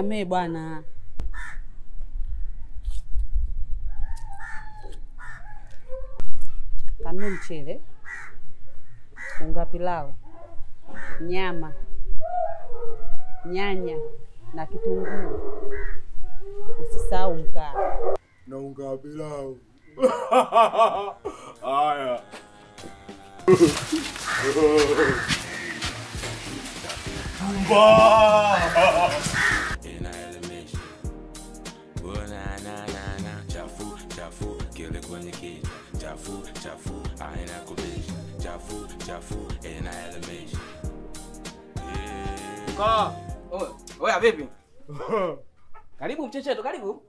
Nisamee bwana. Kanunue mchele, unga pilau, nyama, nyanya na kitunguu. Usisahau mkaa. Na unga pilau. Haya. Oya vipi? Karibu mchecheto, karibu.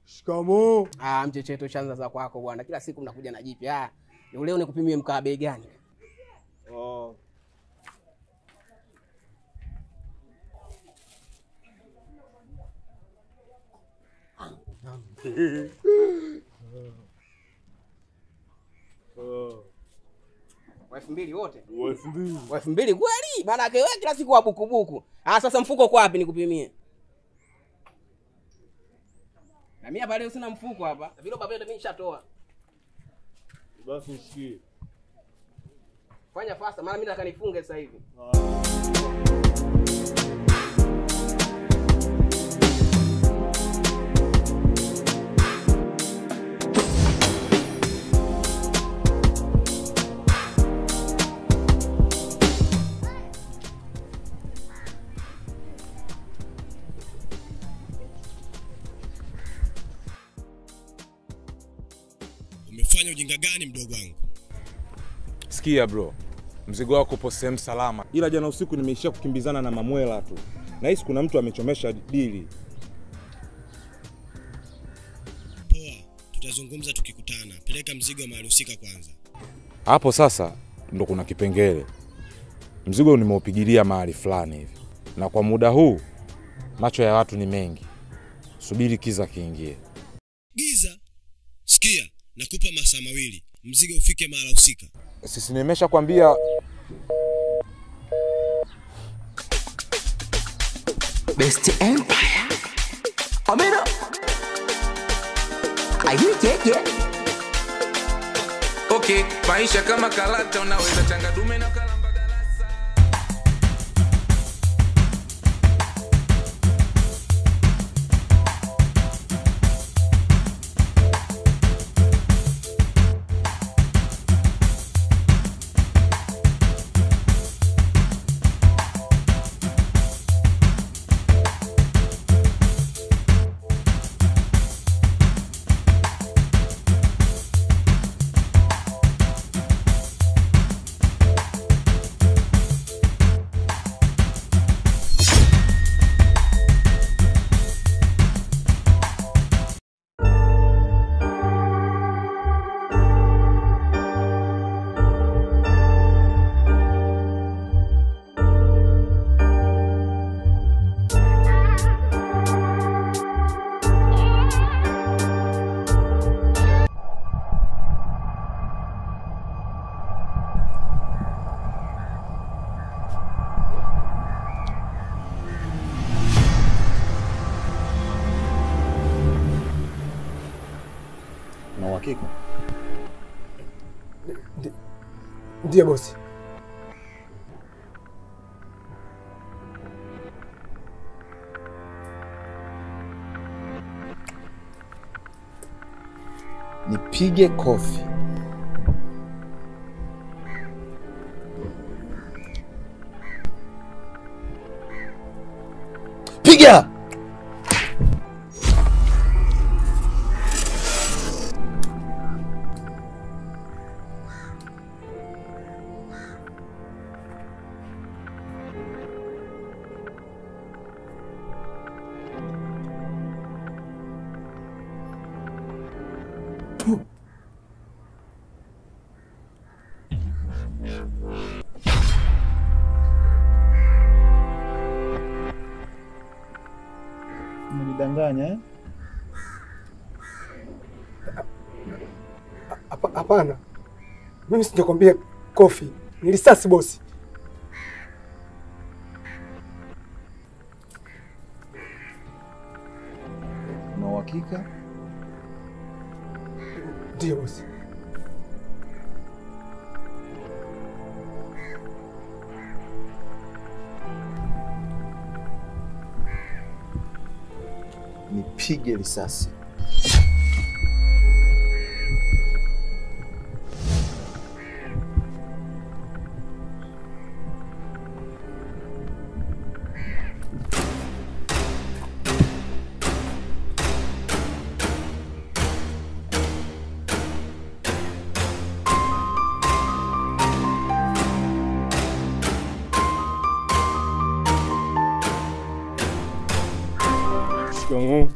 Shikamoo. Mchecheto chanza za kwako bwana. Kila siku mnakuja na jipya. Leo nikupimie mkaa bei gani? Elfu mbili wote? 2000 kweli? Maana yake wewe kila siku wa buku. Sasa mfuko uko wapi nikupimie? Na mimi hapa leo sina mfuko hapa. Vile baba mimi nishatoa. Basi nisikie. Fanya fasta maana mimi nataka nifunge sasa hivi. Umefanya ujinga gani mdogo wangu? Sikia bro, mzigo wako upo sehemu salama. Ila jana usiku nimeishia kukimbizana na mamwela tu. Nahisi kuna mtu amechomesha dili. Poa, tutazungumza tukikutana. Peleka mzigo mahali husika kwanza. Hapo sasa ndo kuna kipengele. Mzigo nimeupigilia mahali fulani hivi. Na kwa muda huu macho ya watu ni mengi. Subiri kiza kiingie. Giza? Sikia, nakupa masaa 2. Mzigo ufike mahali husika. Sisi nimesha kwambia Best Empire. Amina. Ayeye. Okay, maisha kama kalata unaweza changa dume na kalamba darasa. na uhakika. Ndiyo bosi. Nipige kofi. Piga! Mnidanganya eh? Hapana. Mimi sijakwambia kofi. Ni risasi bosi. uhakika? Ndio bosi. Nipige risasi. Shikamoo.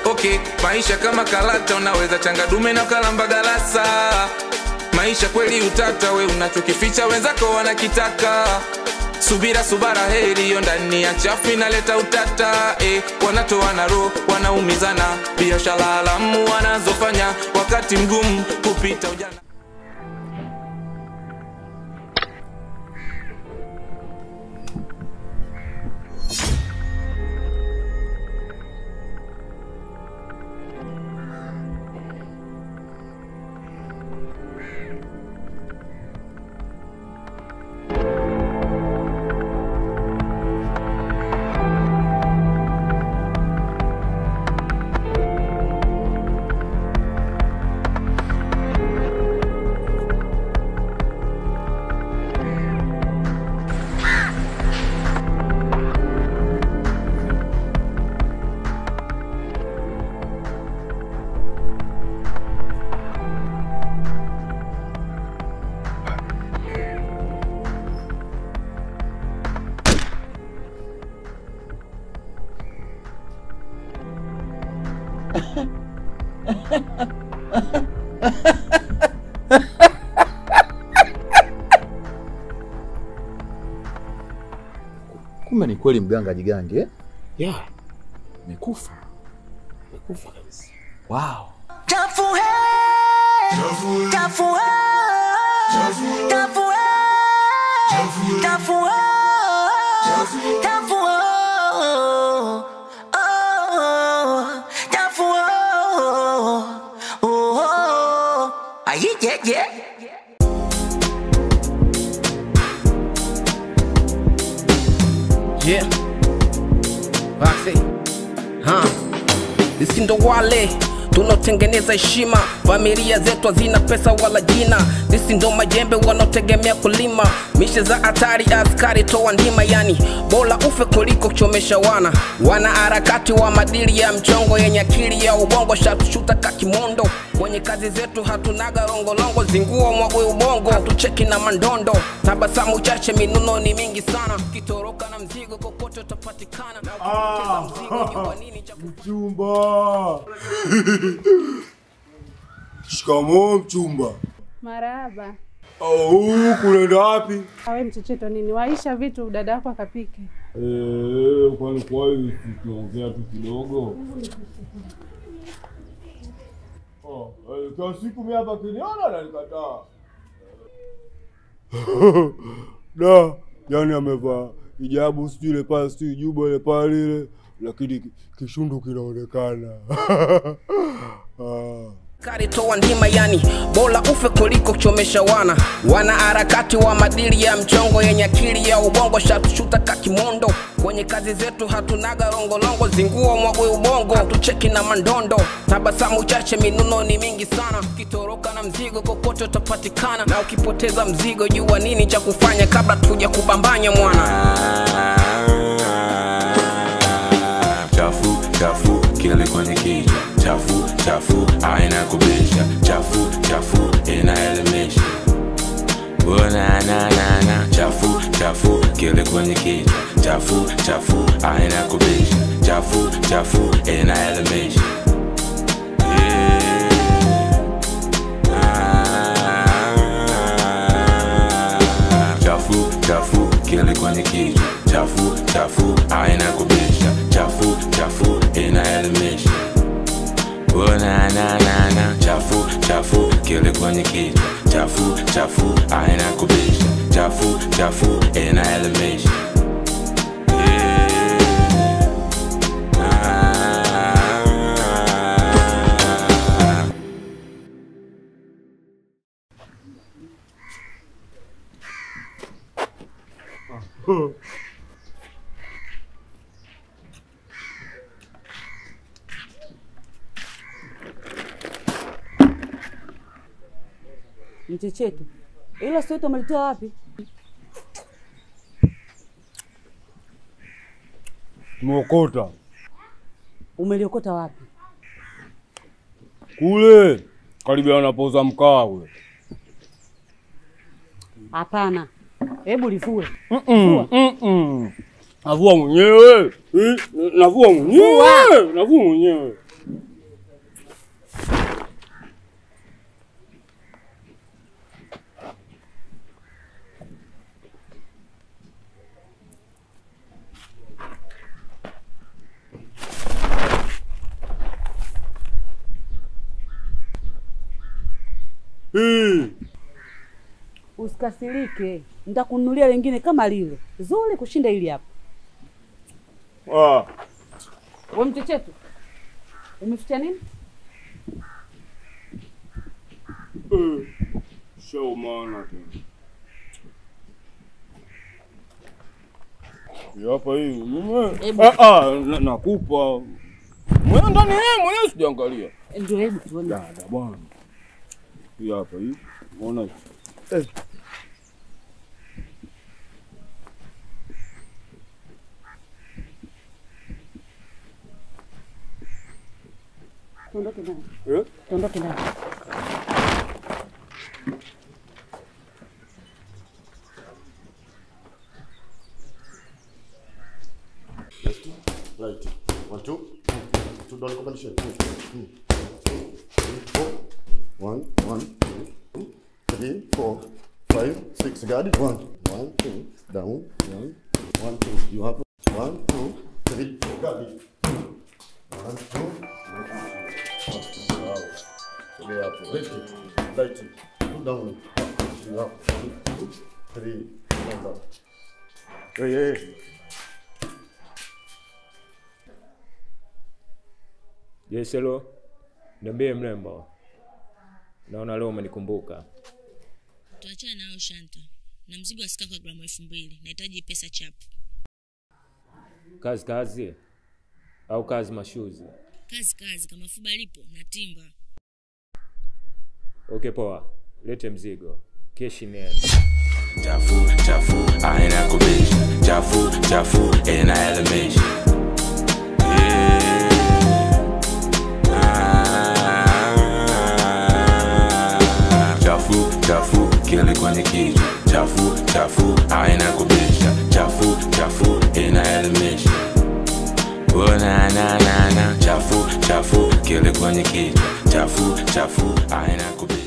Okay, maisha kama kalata, unaweza changa dume na ukalamba galasa. Maisha kweli utata, we unachokificha wenzako wanakitaka. Subira subara heri, hiyo ndani ya chafu inaleta utata. Wanatoana roho, wanaumizana, biashara haramu wanazofanya, wakati mgumu kupita ujana. Kumbe ni kweli mganga jigange? Yeah. Nikufa kabisa. Wow. Chafu he, chafu he, chafu he, chafu he, chafu he. Yeah. Vaxi. Sisi ndo wale tunaotengeneza heshima, familia zetu hazina pesa wala jina. Sisi ndo majembe wanaotegemea kulima, mishe za hatari askari toa ndima. Yani bora ufe kuliko kuchomesha wana harakati wa madili ya mchongo, yenye akili ya ubongo, shatushuta kakimondo. Kwenye kazi zetu hatunaga longolongo, zinguo mwagwe ubongo, hatucheki na mandondo. Tabasamu chache, minuno ni mingi sana, kitoroka na mzigo kokote utapatikana. Na ukipoteza mzigo jua nini cha Mchumba. Shikamoo mchumba. Marahaba. Kunaenda wapi? Awe mchecheto nini? Waisha vitu dada yako akapike. Kwani kwa hiyo tukiongea tu kidogo. Kwa siku mimi hapa kiniona na nikataa. Yani amevaa hijabu sijui ile pale sijui juba ile pale ile, lakini kishundu kinaonekana. Kari toa ndima, yani bora ufe kuliko kuchomesha wana harakati wa madili ya mchongo, yenye akili ya ubongo, shatushuta kakimondo. Kwenye kazi zetu hatunaga longolongo, zinguo mwagwe ubongo, hatucheki na mandondo. Tabasamu chache, minuno ni mingi sana, kitoroka na mzigo kokote utapatikana. Na ukipoteza mzigo jua nini cha kufanya, kabla tuja kubambanya mwana. Chafu kile kwenye kichwa. Chafu chafu haina kubisha. Chafu chafu inaelimisha. Na na na na. Chafu chafu kile kwenye kichwa. Chafu chafu haina kubisha. Chafu chafu inaelimisha. Chafu chafu kile kwenye kichwa. Chafu chafu haina kubisha. Chafu chafu inaelimisha. Na na na na. Chafu chafu kile kwenye kichwa. Chafu chafu haina kubisha. Chafu chafu inaelimisha. Mchechetu, hilo sweta umelitoa wapi? Tumeokota. Umeliokota wapi? Kule karibu anapoza mkaa kule. Hapana. Hebu livue. Navua mwenyewe. Navua mwenyewe. Navua mwenyewe. Usikasirike. Nitakununulia lingine kama lile. Zuri kushinda hili hapa. Wewe Mchechetu. Umeficha nini? Show maana tena. Hapa hii. Nakupa. Mwenye ndani mwenyewe sijaangalia. Ndio hebu tuone. Dada bwana. Hii hapa hii. Unaona? Tuondoke ndani. Eh? Tuondoke ndani. Right. 1, 2. 2 dollar competition. 1, 1, 2, 3, 4, 5, 6. Got it? 1, 2, down, 1, 2. You have 1, 2, 3. Got it? 1, 2. Wow. Right. 2 down. You have 1, 2, 3. Down. Hey. Yes, hello. Niambie mrembo. Naona leo umenikumbuka. Tuachane nao Shanta. Na mzigo wa sika kwa gramu 2000. Nahitaji pesa chapu. Kazi au kazi mashuzi? Kazi kama fuba lipo na timba. Okay poa. Lete mzigo. Keshi ni Chafu chafu haina kubisha. Chafu chafu inaelimisha. Chafu kile kwenye kichwa. Chafu chafu haina kubisha. Chafu chafu inaelimisha. Na na na na. Chafu chafu kile kwenye kichwa. Chafu chafu haina kubisha.